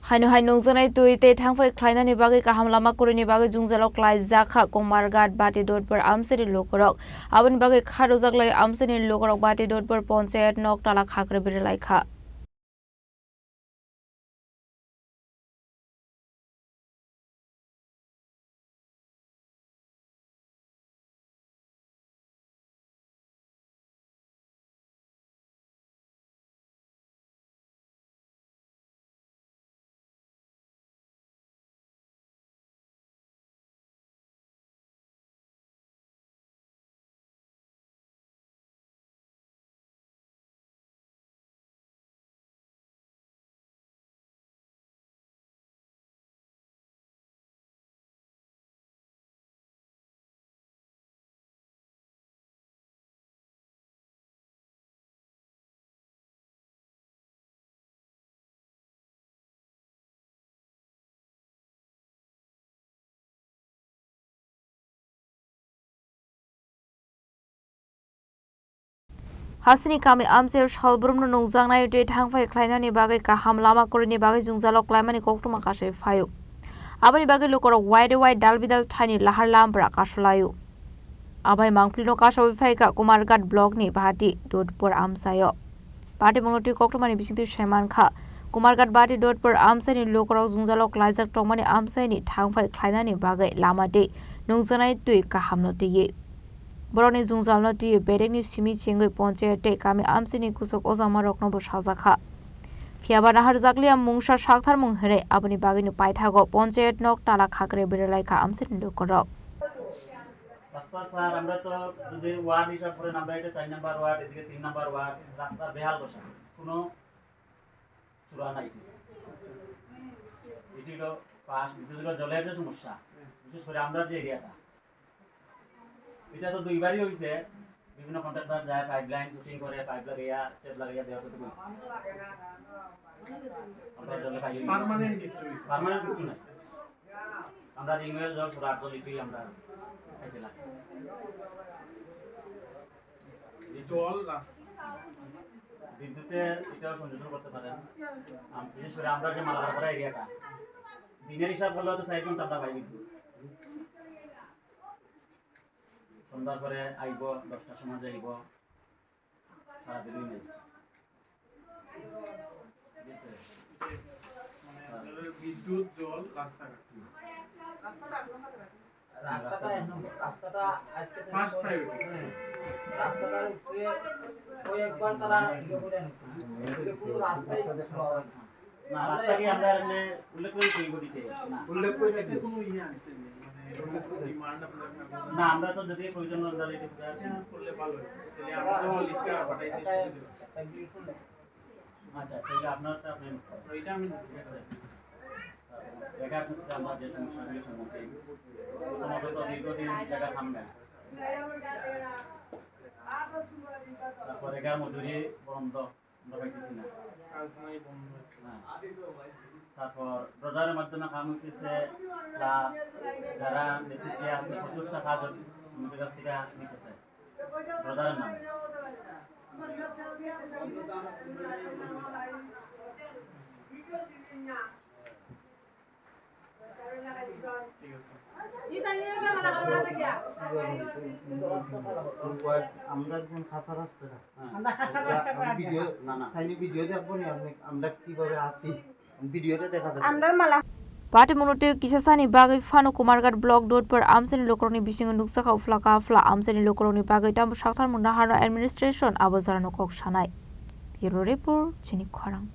Haino Nungjaknai tuite Thangphai Khlainani bagwi Kaham Lama Kwrwini bagwi Jungjalo Kwlaijakha Kumargath Bhati Dudpur Amchaini Lukurok Aboni bagwi Khadujaklaiwi Amchaini Lukurok Bhati Dudpur Panchayatnok Tala Khakherwbwi Rwlaikha Hasini kami Amchai Shalbrumno Nungjaknai tuite Thangphai Khlainani bagwi Kaham Lama Kwrwini bagwi Jungjalo Kwlaimani koktuma kasai phaio Aboni bagwi Lukurok wide dal bidal thaini lahar lambra kasulayo Abai mangplino kasau phaika Kumargath blogni Bhati Dudpur Amchaio Party monoti koktumani bisingti Saimankha Kumargath Bhati Dudpur Amchaini Lukurok Jungjalo Kwlaijakha tongmani Amchaini Thangphai Khlainani bagwi Lama de Nungjaknai tui Kaham no tiye Boroni Jungjalo tiye berekni simi chengoi Panchayate kami Amchaini kusok ozama rokno bo sajakha Khiaba nahar jakliya mungsa sakthar mung here aboni bagini paithago Panchayatnok Tala Khakherwbwi Rwlaikha Amchaini Lukurok রাস্তা sir আমরা তো যদি word হিসাব করে আমরা এটা 4 number ward এদিকে 3 number ward রাস্তার বেহাল দশা কোনো চূড়া নাই এটিরও পাশ বিদ্যুৎ জলের যে সমস্যা বিশেষ করে আমরা যে এরিয়াটা এটা তো দুইবারই হইছে বিভিন্ন কন্ট্রাক্টর যায় পাইপলাইন শুটিং করে পাইপ লাগাইয়া টেপ লাগাইয়া দেওয়া তো বলি আমরা জলে পাই পার্মানেন্ট কিছু নাই আমরা রিনিউয়াল জল সুরাট জল এটি আমরা জল বিদ্যুতে এটাও সংযোজন করতে পারেন বিশেষ করে আমরা যে মালাপাড়া এরিয়াটা দিনের হিসাব করলে তো 4 ঘন্টা পাই বিদ্যুৎ সন্ধ্যার পরে আইব 10টার সময় যাইব সারাদিনই নেই বিদ্যুৎ জল রাস্তাঘাট রাস্তাটা আজকে ফার্স্ট প্রায়োরিটি রাস্তাটার উপরে ওই একবার তারা ইয়ে করে আনছে পুরো রাস্তাই না রাস্তাকে আমরা উল্লেখ করে কই বডিতে না উল্লেখ করে এটা কোনো ইয়ে আনছে মানে ডিমান্ড আপনারা না আমরা তো যদি প্রয়োজন অনুযায়ী এটা করলে ভালো হয় তাহলে আমরা লিখে পাঠাইতে সুবিধা আচ্ছা তাহলে আপনারটা আপনি এটা আমি ঠিক আছে দেখা যাচ্ছে আমরা যে সমস্যাগুলি সম্মুখীন প্রথমত তো দীর্ঘদিন জায়গা থামবে তারপরে এগার মজুরি বন্ধ আমরা পাইতেছি না কাজ নাই বন্ধ না তারপর বাজারের মাধ্যমে কাম হইতেছে প্লাস যারা নেতৃত্বে আছে প্রচুর টাকা শ্রমিকের কাছ থেকে নিতেছে বাজারের নাম আমরা কোন খাসা রাস্তাটা ভিডিও না খালি ভিডিও দেখবো নি আপনি আমরা কিভাবে আছি ভিডিওতে দেখাবেন আমরা মালা Party monoti kisasani bagwi fano Kumargath blog Dudpur Amchaini Lukurokni bisingo nukjakha uflaka afla Amchaini Lukurokni bagwi tambo sakthar mung naharno administration abo jarano kok sanai Biyalo report Chini Khorang